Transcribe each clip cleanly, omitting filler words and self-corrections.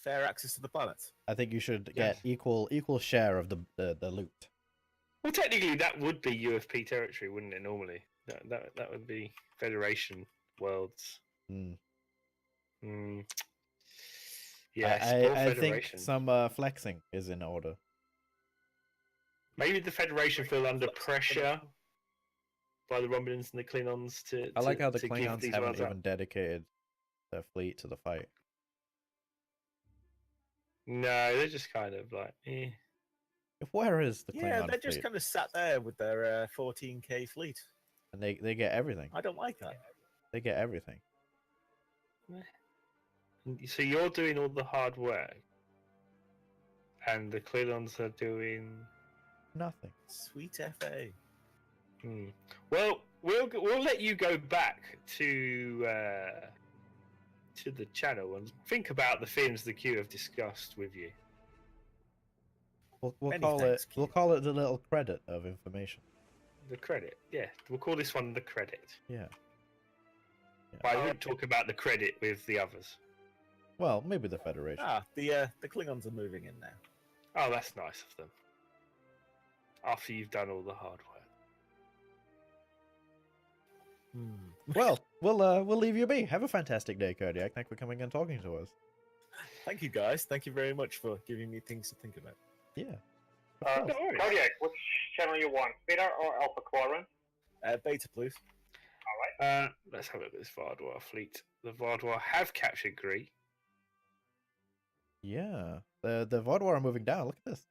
fair access to the planet. I think you should get equal share of the loot. Well, technically, that would be UFP territory, wouldn't it? Normally, that would be Federation worlds. Yes, I think some flexing is in order. Maybe the Federation feel under pressure by the Romulans and the Klingons to. I like how the to Klingons give haven't even dedicated their fleet to the fight. No, they're just kind of like, eh. Where is the Klingon Yeah, they're just fleet? kind of sat there with their 14k fleet. And they get everything. I don't like that. They get everything. So you're doing all the hard work, and the Klingons are doing nothing. Sweet FA. Well, we'll let you go back to the channel and think about the things the Q have discussed with you. We'll call it the little credit of information. The credit, yeah. We'll call this one the credit. Yeah. But I wouldn't talk about the credit with the others. Well, maybe the Federation. The Klingons are moving in now. Oh, that's nice of them. After you've done all the hard work. Well, we'll leave you be. Have a fantastic day, Kodiak. Thanks for coming and talking to us. Thank you, guys. Thank you very much for giving me things to think about. Yeah. Kodiak, which channel you want? Beta or Alpha Quadrant? Beta, please. Alright. Let's have a look at this Vardwar fleet. The Vardwar have captured Gree. Yeah. The Vodwar are moving down. Look at this.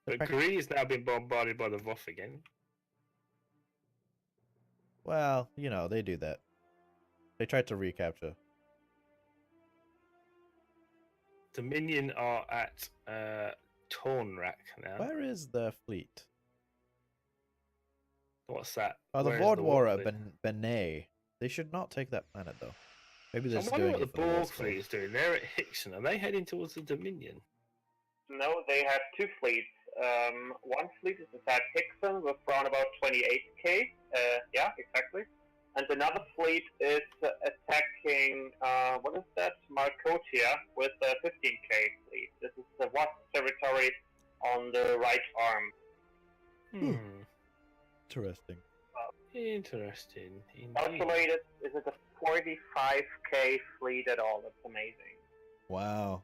But Gree has now been bombarded by the Voth again. Well, you know, they do that. They tried to recapture. Dominion are at Tornrak now. Where is their fleet? What's that? Oh, the Where is Vordwar War are fleet? Benet. They should not take that planet, though. Maybe they're I just wonder doing what it the for the Borg war fleet is doing. They're at Hickson. Are they heading towards the Dominion? No, they have two fleets. One fleet is at Hickson with around about 28k. Yeah, exactly. And another fleet is attacking, what is that? Marcotia with a 15k fleet. This is the Wasp territory on the right arm. Interesting. Interesting. Indeed. Calculated, is it a 45k fleet at all? That's amazing. Wow.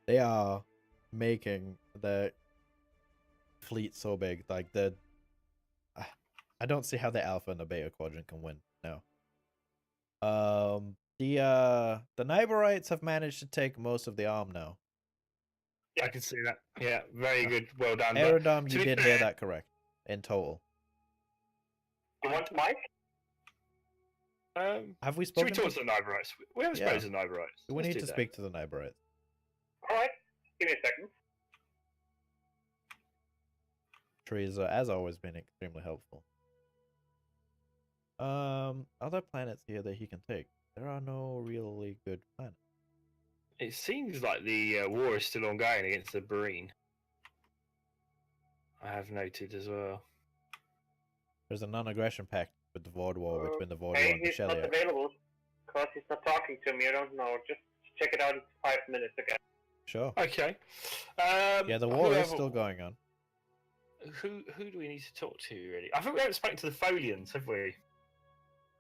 They are making the fleet so big. Like, I don't see how the Alpha and the Beta Quadrant can win. No. The Nyberrites have managed to take most of the arm now. I can see that. Yeah, very good. Well done. Aerodom, But you to be did fair- hear that correct. In total. You want Mike? Have we Should spoken we talk to the Nyberites? We haven't spoken to the Nyberites. We need to speak to the Nyberrites. Alright, give me a second. Trees has always been extremely helpful. Other planets here that he can take. There are no really good planets. It seems like the war is still ongoing against the Breen. I have noted as well. There's a non-aggression pact with the Void War between the Void War Hey, and the he's not Shelley. available because he's not talking to me. I don't know. Just check it out in 5 minutes again. Sure. Okay. Yeah, the war is still going on. Who do we need to talk to, really? I think we haven't spoken to the Tholians, have we?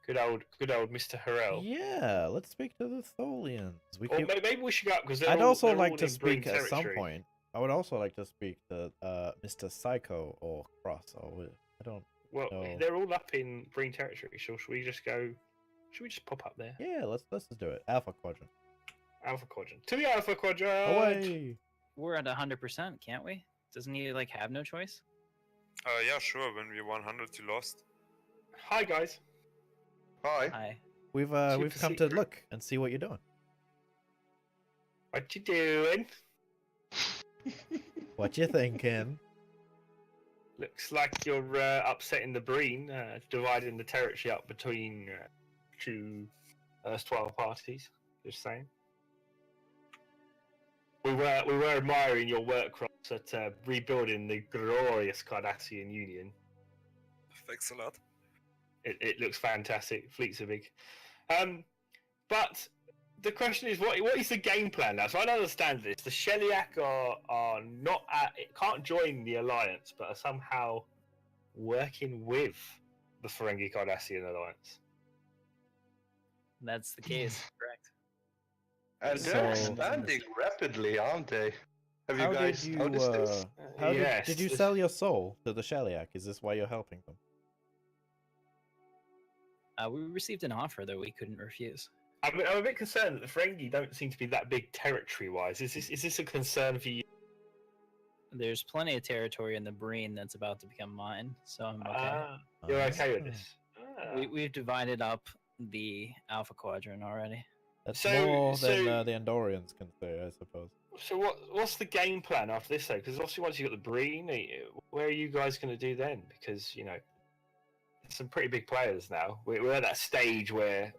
Good old Mr. Harel. Yeah, let's speak to the Tholians. Or maybe we should go up because I'd also like to speak at some point. I would also like to speak to Mr. Psycho or Cross. Or I don't. Well, know. they're all up in Breen territory. So should we just go? Should we just pop up there? Yeah, let's just do it. Alpha Quadrant. Alpha Quadrant. To the Alpha Quadrant. Away. We're at 100%, can't we? Doesn't he like have no choice? Yeah, sure. When we're 100, you lost. Hi guys. Hi. Hi. We've Super come to secret. look and see what you're doing. What you doing? What you thinking? Looks like you're upsetting the Breen, dividing the territory up between two erstwhile parties. Just saying. We were admiring your work, Cross, at rebuilding the glorious Cardassian Union. Thanks a lot. It looks fantastic. Fleets are big. But the question is, what is the game plan now? So I don't understand this. The Sheliak are not can't join the alliance, but are somehow working with the Ferengi Cardassian alliance. That's the case, correct? And So- they're expanding rapidly, aren't they? Have you How guys did you noticed this? how Yes, did you this- sell your soul to the Sheliak? Is this why you're helping them? We received an offer that we couldn't refuse. I'm a bit concerned that the Ferengi don't seem to be that big territory-wise. Is this a concern for you? There's plenty of territory in the Breen that's about to become mine, so I'm okay. You're okay with Ah. this? We've divided up the Alpha Quadrant already. That's So- more than so- the Andorians can say, I suppose. So what's the game plan after this though? Because obviously once you got the Breen, where are you guys going to do then? Because there's some pretty big players now. We're at that stage where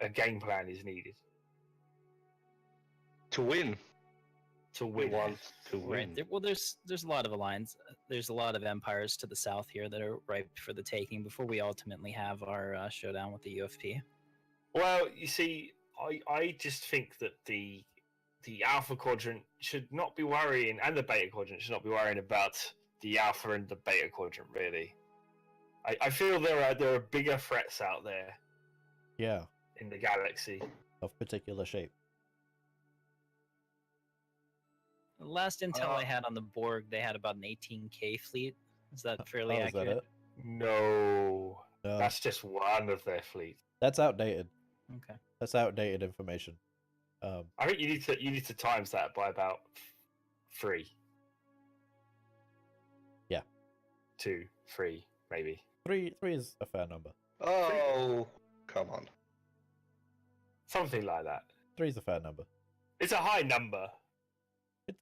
a game plan is needed To win. to We win. want to Right. win. Well, there's a lot of alliance. There's a lot of empires to the south here that are ripe for the taking before we ultimately have our showdown with the UFP. Well, you see, I just think that the Alpha Quadrant should not be worrying, and the Beta Quadrant should not be worrying about the Alpha and the Beta Quadrant. Really, I feel there are bigger threats out there Yeah, in the galaxy. of particular shape. The last intel I had on the Borg, they had about an 18K fleet. Is that fairly Oh, is that accurate? it? No, No, that's just one of their fleet. that's outdated. Okay. That's outdated information. I think you need to times that by about 3. Yeah. 2, 3, maybe. Three is a fair number. Oh, come on. Something like that. 3 is a fair number. It's a high number.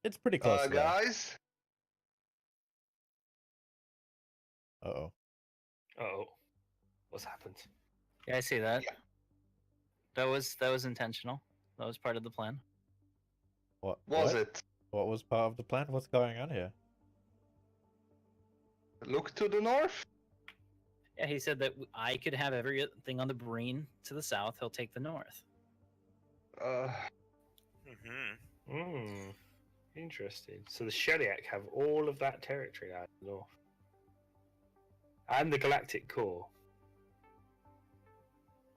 It's pretty close to that. Guys, Uh-oh. Oh, what's happened? Yeah, I see that. Yeah. That was intentional. That was part of the plan. What was it? What was part of the plan? What's going on here? Look to the north? Yeah, he said that I could have everything on the Breen to the south. He'll take the north. Interesting. So the Sheliak have all of that territory out north. And the Galactic Core.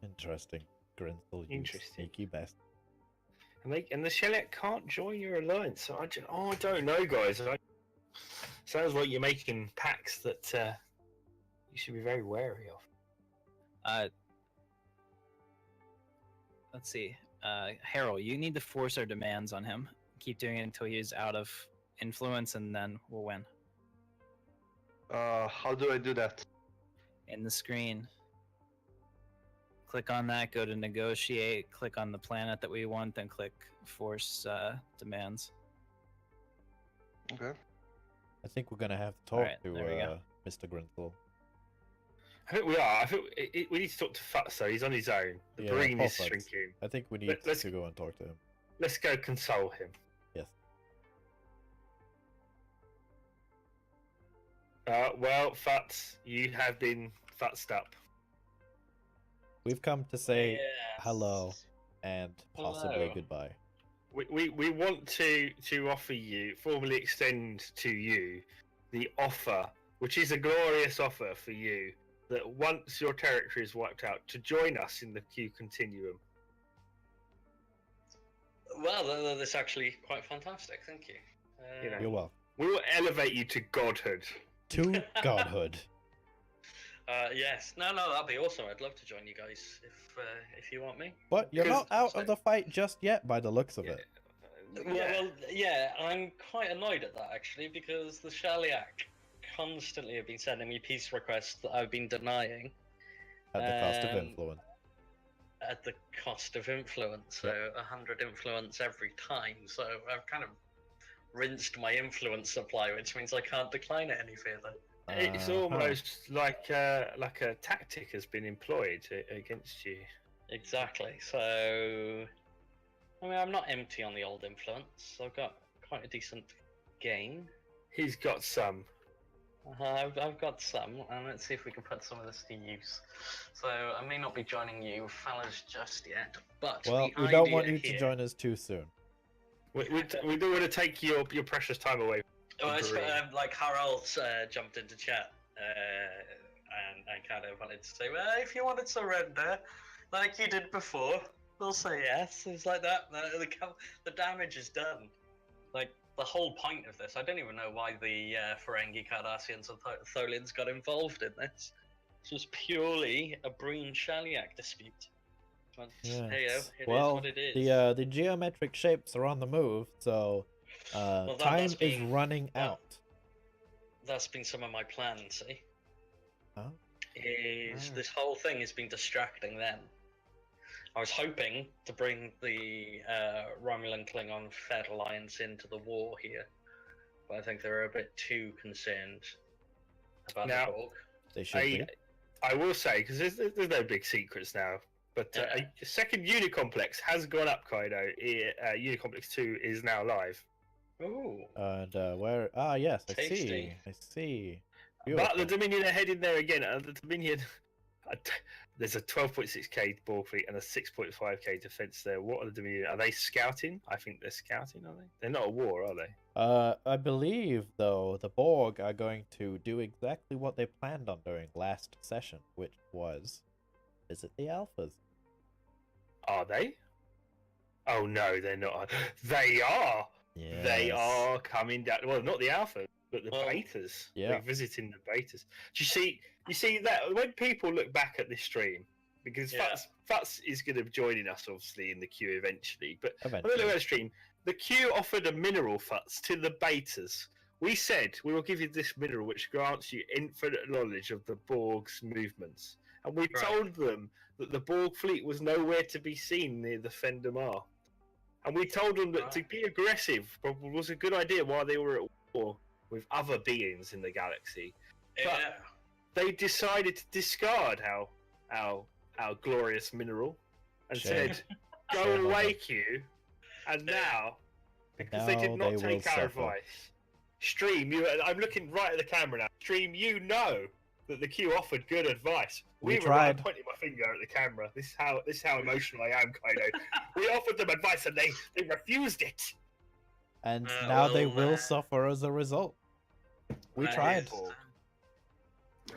Interesting. Grinzel, you Interesting. sneaky bastard. And the Sheliak can't join your alliance. So I don't know, guys. Sounds like you're making pacts that you should be very wary of. Let's see. Harel, you need to force our demands on him. Keep doing it until he's out of influence, and then we'll win. How do I do that? In the screen, click on that, go to negotiate, click on the planet that we want, then click force demands. Okay. I think we're gonna have to talk Alright, to there we go. Mr. Grinzel. I think we are. I think we need to talk to Futz, though. He's on his own. The Yeah, Breen is Futz. shrinking. I think we need Let's- to go and talk to him. Let's go console him. Yes. Well, Futz, you have been futzed up. We've come to say hello and possibly Hello. goodbye. We want to offer you, formally extend to you, the offer, which is a glorious offer for you, that once your territory is wiped out, to join us in the Q Continuum. Well, that's actually quite fantastic. Thank you. You know. You're welcome. We will elevate you to godhood. To godhood. Yes. No, that'd be awesome. I'd love to join you guys if you want me. But you're not Because- out of the fight just yet by the looks of it. Well, yeah, I'm quite annoyed at that actually because the Shaliak constantly have been sending me peace requests that I've been denying At the cost of Um, influence. at the cost of influence. So 100 influence every time. So I've kind of rinsed my influence supply, which means I can't decline it any further. It's Uh-huh. almost like a tactic has been employed against you. Exactly. So, I mean, I'm not empty on the old influence. I've got quite a decent gain. He's got some. I've got some, and let's see if we can put some of this to use. So I may not be joining you fellas just yet, but Well, the we don't want idea you to here- join us too soon. We don't want to take your precious time away. Well, it's, Agreed. like Harel jumped into chat and kind of wanted to say, well, if you want to surrender, like you did before, we'll say yes. It's like that. The damage is done. Like the whole point of this, I don't even know why the Ferengi, Cardassians, and Tholians got involved in this. This was purely a Breen Shaliak dispute. But, hey, Yes. it Well, is what it is. the geometric shapes are on the move, so time that's is been- running that- out. That's been some of my plans, see? Huh? This whole thing has been distracting them. I was hoping to bring the Romulan Klingon Fed Alliance into the war here, but I think they're a bit too concerned about Now- the Borg. They should be. I will say, because there's no big secrets now, but Yeah. a second Unicomplex has gone up, Kaido. Unicomplex 2 is now live. Ooh. And where? Ah, yes, I see. Tasty. I see. But the Beautiful. Dominion are heading there again. The Dominion, there's a 12.6k Borg fleet and a 6.5k defense there. What are the Dominion? Are they scouting? I think they're scouting, are they? They're not at war, are they? I believe though the Borg are going to do exactly what they planned on doing last session, which was visit the Alphas. Are they? Oh no, they're not. They are. They Yes. are coming down. Well, not the Alpha, but the Well, betas. yeah. They're visiting the betas. Do you see that when people look back at this stream, because Yeah. Futz is going to be joining us obviously in the queue eventually. But when they look Eventually. at the stream, the queue offered a mineral, Futz, to the betas. We said we will give you this mineral which grants you infinite knowledge of the Borg's movements, and we Right. told them that the Borg fleet was nowhere to be seen near the Fendamar. And we told them that to Right. be aggressive was a good idea while they were at war with other beings in the galaxy. Yeah. They decided to discard our glorious mineral and Shame. said, "Go Shame on away, them. Q." And now, because Now they did not they take will our suffer. advice, Stream, I'm looking right at the camera now. Stream, you know that the Q offered good advice. We I'm tried. pointing my finger at the camera. This is how emotional I am, Kaido. We offered them advice and they refused it. And now they well, will suffer as a result. We tried.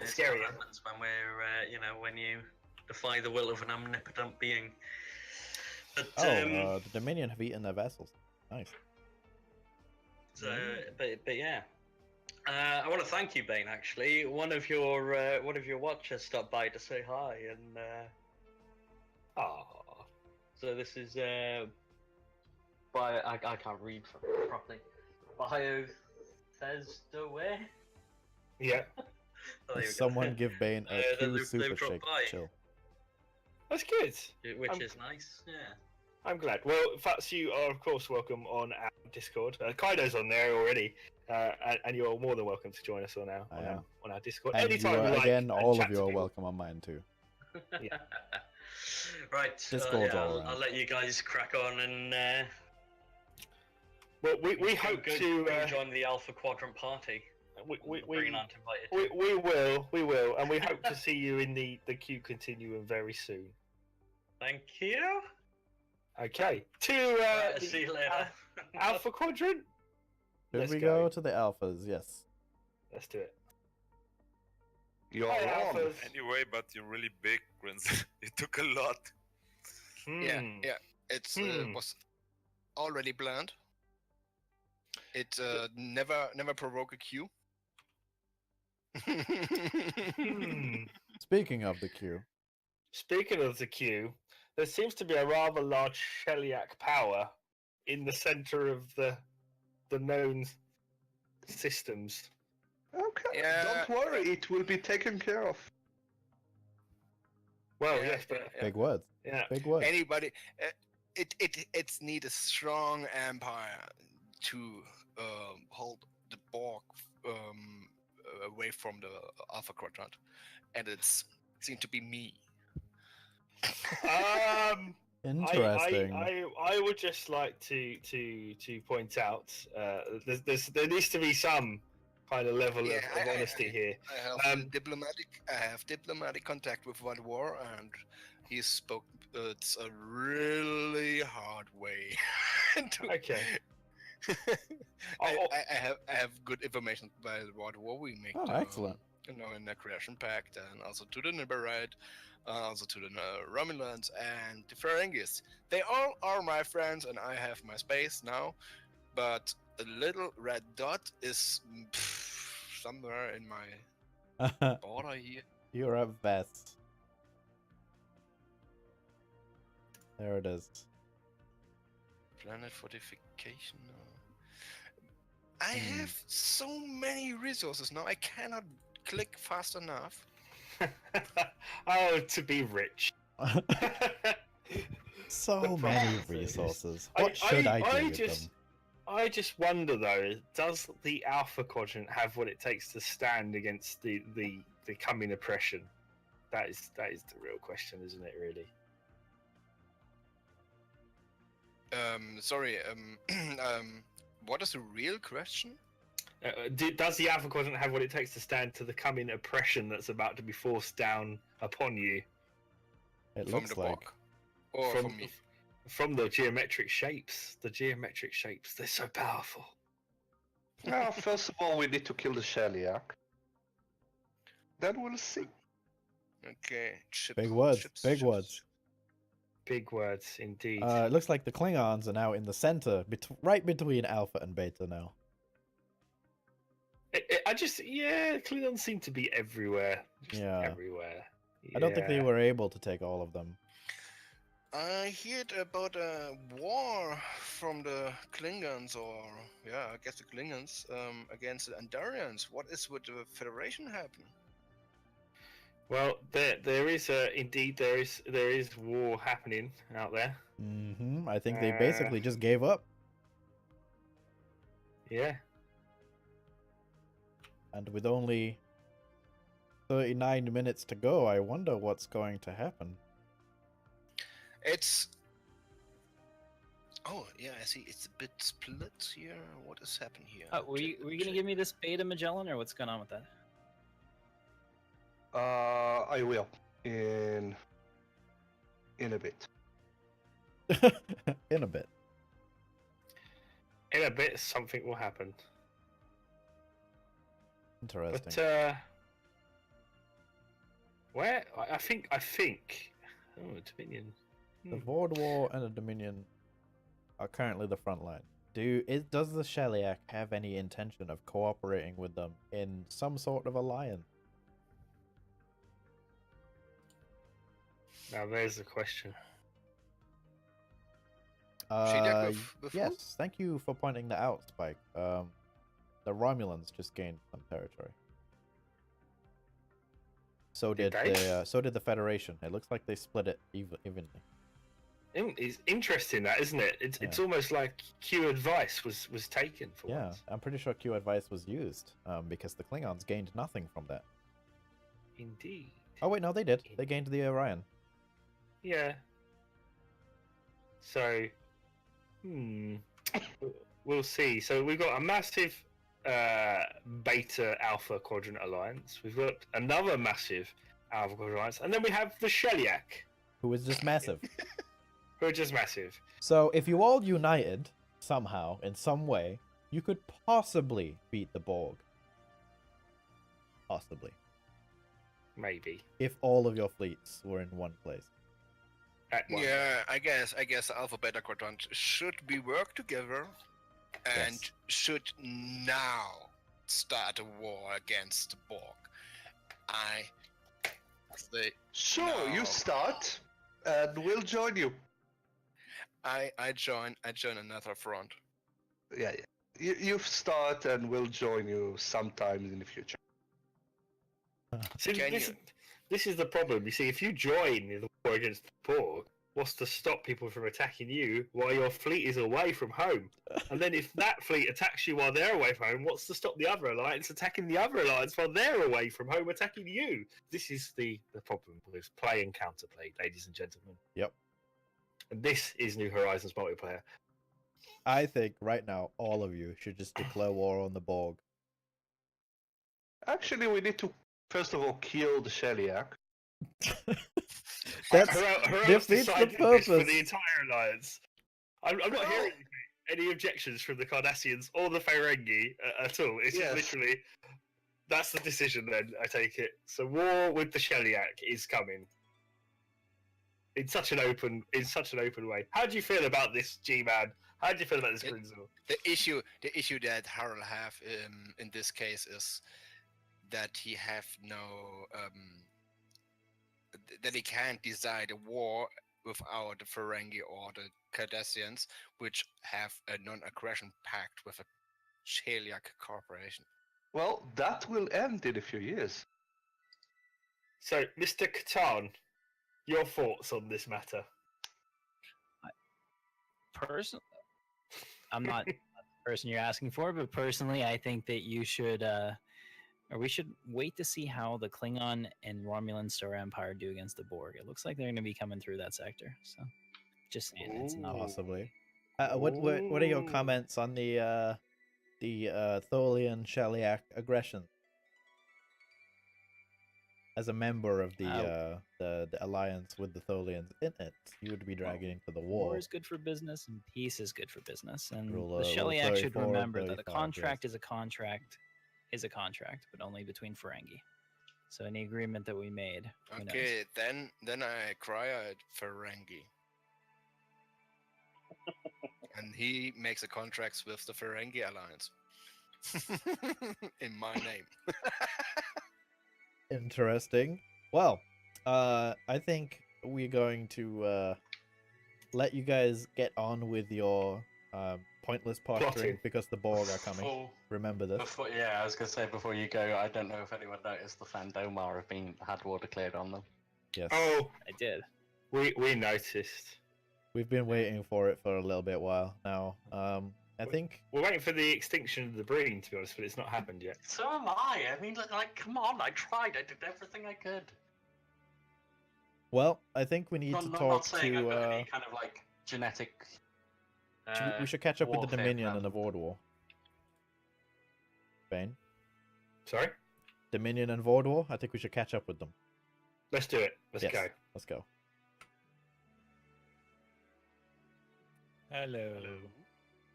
It's Scary. what happens when we're, when you defy the will of an omnipotent being. But, Oh, the Dominion have eaten their vessels. Nice. but yeah. I want to thank you, Bane. Actually, one of your watchers stopped by to say hi, and Oh, so this is by I can't read properly. Bio says the way. yeah. Oh, there we go. Someone give Bane a They've Q super dropped shake. by. Chill. That's good. Which is nice. Yeah. I'm glad. Well, Fats, you are of course welcome on our Discord. Kaido's on there already, and you're more than welcome to join us on our Discord And anytime you are, you like. again, and all chat of you to are people. welcome on mine too. Yeah. Right. Discord's yeah, all I'll around. let you guys crack on and. Well, we hope go to. join the Alpha Quadrant party. We Green aren't invited. we will, and we hope to see you in the Q Continuum very soon. Thank you. Okay. To Right, the see you later. Alpha Quadrant. Should Let's we go. go to the Alphas? Yes. Let's do it. You're Hi, on. Alphas. Anyway, but you're really big, Prince. It took a lot. Yeah, Hmm. yeah. It's was already planned. It never provoke a queue. Hmm. Speaking of the Q, Speaking of the Q, there seems to be a rather large Sheliak power in the center of the known systems. Okay, Yeah, don't worry, it will be taken care of. Well, Yeah, yes, but yeah. big words. yeah. Big words. Anybody, it's need a strong empire to hold the Borg away from the Alpha Quadrant, and it's seemed to be me. Interesting. I would just like to point out there needs to be some kind of level Yeah, of honesty here. I have diplomatic contact with World War, and he spoke. It's a really hard way. Okay. I have good information by the World War. We make excellent. in the Creation Pact, and also to the Nyberrite, also to the Romulans and the Ferengis. They all are my friends, and I have my space now. But a little red dot is somewhere in my border here. You're a vest. There it is. Planet fortification. I have so many resources now. I cannot click fast enough. Oh, to be rich. So The many problem is- resources. What should I do with them? I just wonder though, does the Alpha Quadrant have what it takes to stand against the coming oppression? That is the real question, isn't it? Really. Sorry. What is the real question? Does the Alpha Quadrant have what it takes to stand to the coming oppression that's about to be forced down upon you? It From looks the like. Borg, or from me? From the geometric shapes. The geometric shapes, they're so powerful. Now, first of all, we need to kill the Shellyak. Then we'll see. Okay. Big words. Big words. Big words, indeed. It looks like the Klingons are now in the center, right between Alpha and Beta now. Klingons seem to be everywhere. Just Yeah. everywhere. I don't think they Yeah. were able to take all of them. I heard about a war from the Klingons, or I guess the Klingons, against the Andorians. What is with the Federation happen? Well, there is war happening out there. I think they basically just gave up. Yeah. And with only 39 minutes to go, I wonder what's going to happen. It's. Oh yeah, I see. It's a bit split here. What is happening here? Were you gonna give me this Beta Magellan, or what's going on with that? I will in a bit. In a bit. In a bit, something will happen. Interesting. But where I think. Oh, Dominion. The Void War and the Dominion are currently the front line. Does the Shellyak have any intention of cooperating with them in some sort of alliance? Now there's the question. Yes, thank you for pointing that out, Spike. The Romulans just gained some territory. So did the Federation. It looks like they split it evenly. It's interesting, that, isn't it? It's almost like Q advice was taken for once. I'm pretty sure Q advice was used because the Klingons gained nothing from that. Indeed. Oh wait, no, they did. They gained the Orion. Yeah. So, we'll see. So we've got a massive Beta Alpha Quadrant alliance. We've got another massive Alpha Quadrant alliance, and then we have the Shellyak, who is just massive. Who are just massive. So if you all united somehow, in some way, you could possibly beat the Borg. Possibly. Maybe. If all of your fleets were in one place. Yeah, I guess Alpha Beta Quadrant should be work together and should now start a war against the Borg. I say Sure, no. you start, and we'll join you. I join another front. Yeah. You start, and we'll join you sometime in the future. See, this is the problem. You see, if you join the war against the Borg, what's to stop people from attacking you while your fleet is away from home? And then if that fleet attacks you while they're away from home, what's to stop the other alliance attacking the other alliance while they're away from home attacking you? This is the problem with play and counterplay, ladies and gentlemen. Yep. And this is New Horizons multiplayer. I think right now all of you should just declare war on the Borg. Actually, we need to first of all kill the Shellyak. That's Harel's defeats the decided this for the purpose. entire alliance. I'm not hearing any objections from the Cardassians or the Ferengi at all. It's just Yes. literally that's the decision. Then I take it. So war with the Shellyak is coming in such an open way. How do you feel about this, G-Man? How do you feel about this, Grinzel? The issue that Harel have in this case is that he have no that he can't decide a war without the Ferengi or the Cardassians, which have a non-aggression pact with a Shellyak corporation. Well, that will end in a few years. So, Mr. Catan, your thoughts on this matter? I'm not the person you're asking for, but personally, I think that you should, or we should wait to see how the Klingon and Romulan Star Empire do against the Borg. It looks like they're going to be coming through that sector. So, just saying, it's not Possibly. What are your comments on the Tholian Shellyak aggression? As a member of the alliance with the Tholians in it, you would be dragging into the war. War is good for business, and peace is good for business. And Rule, the Shellyak should 34, remember that a 35, contract yes. is a contract, but only between Ferengi. So any agreement that we made, who knows? Okay, then I cry at Ferengi. And he makes a contract with the Ferengi alliance. In my name. Interesting. Well, I think we're going to let you guys get on with your pointless posturing Plotting. because the Borg are coming. Remember this. I was going to say before you go, I don't know if anyone noticed the Fandomar had war declared on them. Yes. Oh, I did. we noticed. We've been waiting for it for a little bit while now. I think We're waiting for the extinction of the Breen, to be honest, but it's not happened yet. So am I. I mean, like, come on. I tried. I did everything I could. I think we need to Not talk saying I've got to. any kind of like genetic. We should catch up with the warfare Dominion plan. and the Void War. Bane. Sorry? Dominion and Void War. I think we should catch up with them. Let's do it. Let's Yes, go. Let's go. Hello.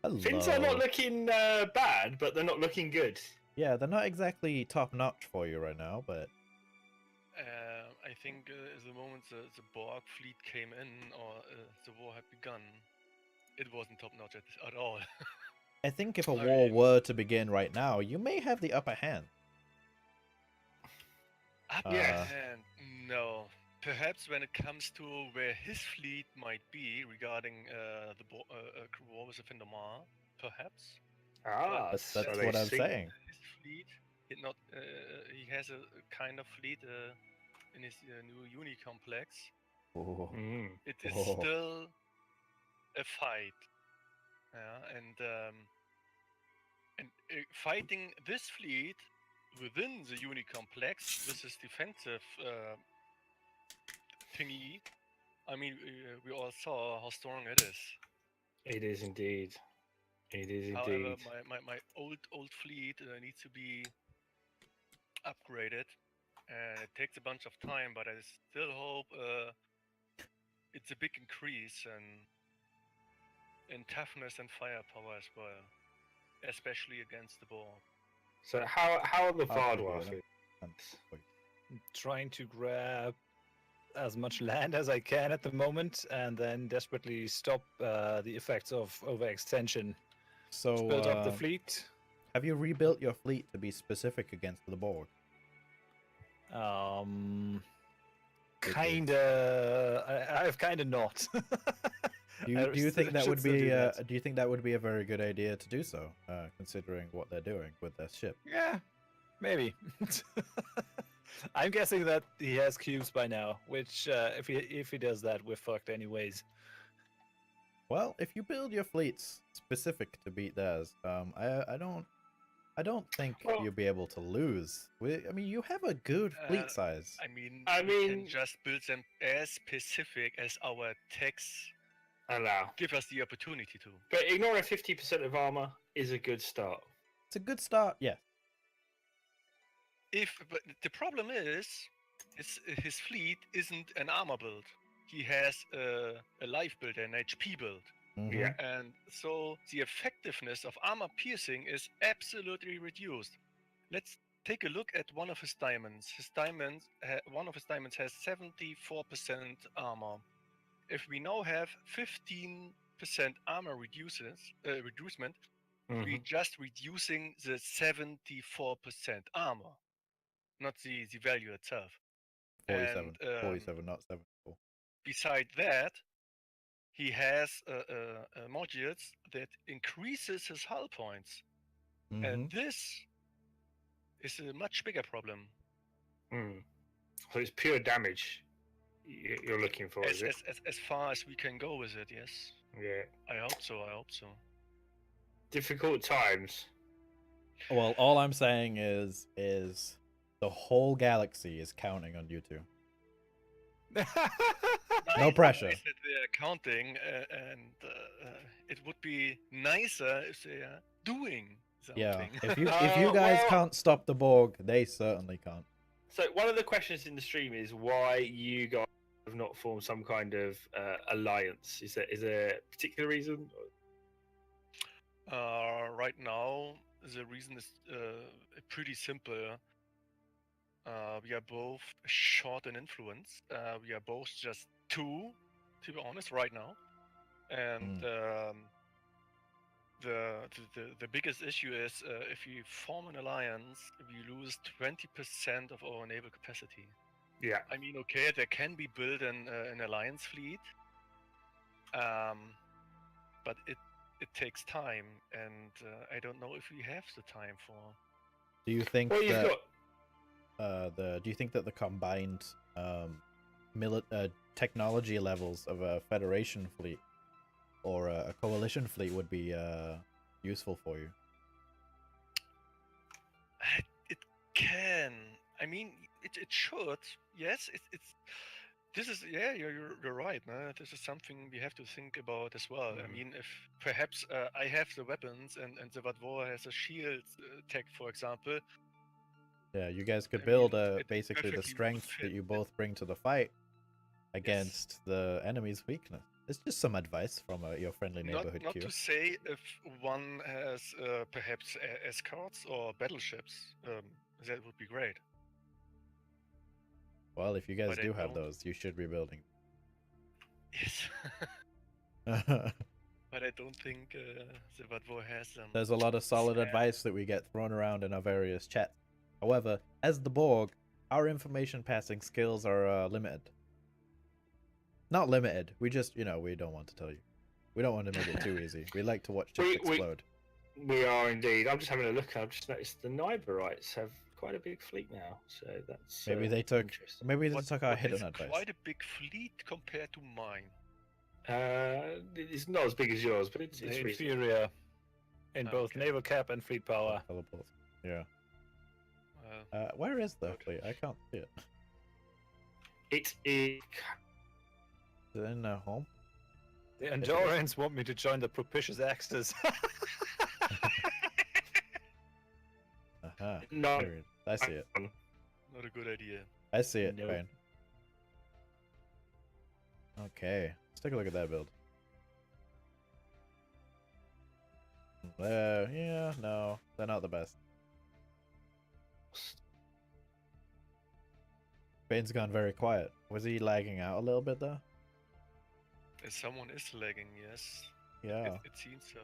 Hello. Things are not looking bad, but they're not looking good. Yeah, they're not exactly top notch for you right now, but I think at the moment the Borg fleet came in, or the war had begun, it wasn't top notch at all. I think if a war were to begin right now, you may have the upper hand. Yes. And no. Perhaps when it comes to where his fleet might be regarding the war with the Findamar, perhaps. That's what I'm saying. His fleet, he has a kind of fleet in his new uni complex. Oh. It is still a fight, and fighting this fleet within the uni complex with this defensive thingy. I mean, we all saw how strong it is. It is indeed. It is However, indeed. my old fleet needs to be upgraded, and it takes a bunch of time. But I still hope it's a big increase in toughness and firepower as well, especially against the Borg. So how are the Vardwar? Trying to grab as much land as I can at the moment, and then desperately stop the effects of overextension. So Build up the fleet. Have you rebuilt your fleet to be specific against the Borg? Kinda. I've kinda not. Do you think that would be do you think that would be a very good idea to do so, considering what they're doing with their ship? Yeah, maybe. I'm guessing that he has cubes by now, which if he does that, we're fucked anyways. Well, if you build your fleets specific to beat theirs, I don't think you'll be able to lose. I mean, you have a good fleet size. I mean, we can just build them as specific as our techs allow. Give us the opportunity to. But ignoring 50% of armor is a good start. It's a good start, yeah. But the problem is, his fleet isn't an armor build. He has a life build, an HP build. Mhm. Yeah. And so the effectiveness of armor piercing is absolutely reduced. Let's take a look at one of his diamonds. One of his diamonds has 74% armor. If we now have 15% armor reducement, we're just reducing the 74% armor, not the value itself. 47. And 47, not 74. beside that, he has modules that increases his hull points, and this is a much bigger problem. So it's pure damage you're looking for, is it? As far as we can go with it, yes. Yeah. I hope so. Difficult times. Well, all I'm saying is the whole galaxy is counting on you two. No pressure. Nice that they're counting, and it would be nicer if they are doing something. Yeah, if you guys can't stop the Borg, they certainly can't. So one of the questions in the stream is why you guys have not formed some kind of alliance. Is there a particular reason? Right now, the reason is pretty simple. We are both short in influence. We are both just 2, to be honest, right now. And the biggest issue is if you form an alliance, we lose 20% of our naval capacity. Yeah. I mean, okay, there can be built an alliance fleet, but it takes time, and I don't know if we have the time for. Do you think Well, you've that do you think that the combined technology levels of a Federation fleet or a coalition fleet would be useful for you? It can. I mean, it should. Yes, it's. This is you're right, man. This is something we have to think about as well. I mean, if perhaps I have the weapons and the Vadvor has a shield tech, for example. Yeah, you guys could build it basically the perfectly strength would that fit. you both bring to the fight against the enemy's weakness. It's just some advice from your friendly neighborhood Not Q. to say if one has perhaps escorts or battleships, that would be great. Well, if you guys But I do have don't. those, you should be building. Yes. But I don't think the Vadvor has them. There's a lot of solid advice that we get thrown around in our various chats. However, as the Borg, our information passing skills are limited. Not limited. We just, we don't want to tell you. We don't want to make it too easy. We like to watch ships explode. We are indeed. I'm just having a look. I've just noticed the Nyberites have quite a big fleet now. So that's Maybe they took our hidden advice. Quite a big fleet compared to mine. It's not as big as yours, but it's inferior in both naval cap and fleet power. Yeah. Where is the fleet? I can't see it. It is. Is it in home? The Andorians want me to join the propitious Axis. No, I see it. Not a good idea. I see it. Nope. Fine. Okay, let's take a look at that build. Yeah, no, they're not the best. Bane's gone very quiet. Was he lagging out a little bit though? Someone is lagging, yes. Yeah. It seems so.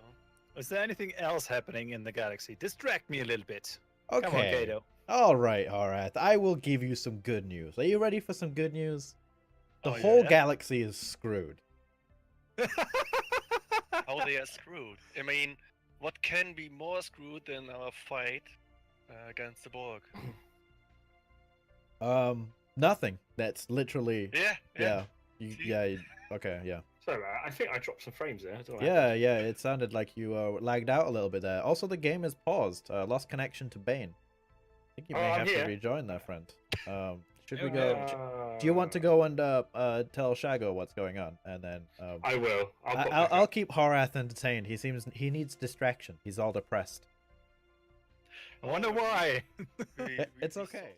Is there anything else happening in the galaxy? Distract me a little bit. Okay. Come on, Kaido. All right. I will give you some good news. Are you ready for some good news? The whole galaxy is screwed. How they are screwed. I mean, what can be more screwed than our fight against the Borg? Nothing. That's literally. Yeah. Okay. Yeah. Sorry, I think I dropped some frames there. Yeah. It sounded like you lagged out a little bit there. Also, the game is paused. Lost connection to Bane. I think you may have to rejoin there, friend. Should we go? Do you want to go and tell Shaggo what's going on, and then I will. I'll keep Horath entertained. He needs distraction. He's all depressed. I wonder why. We It's we okay.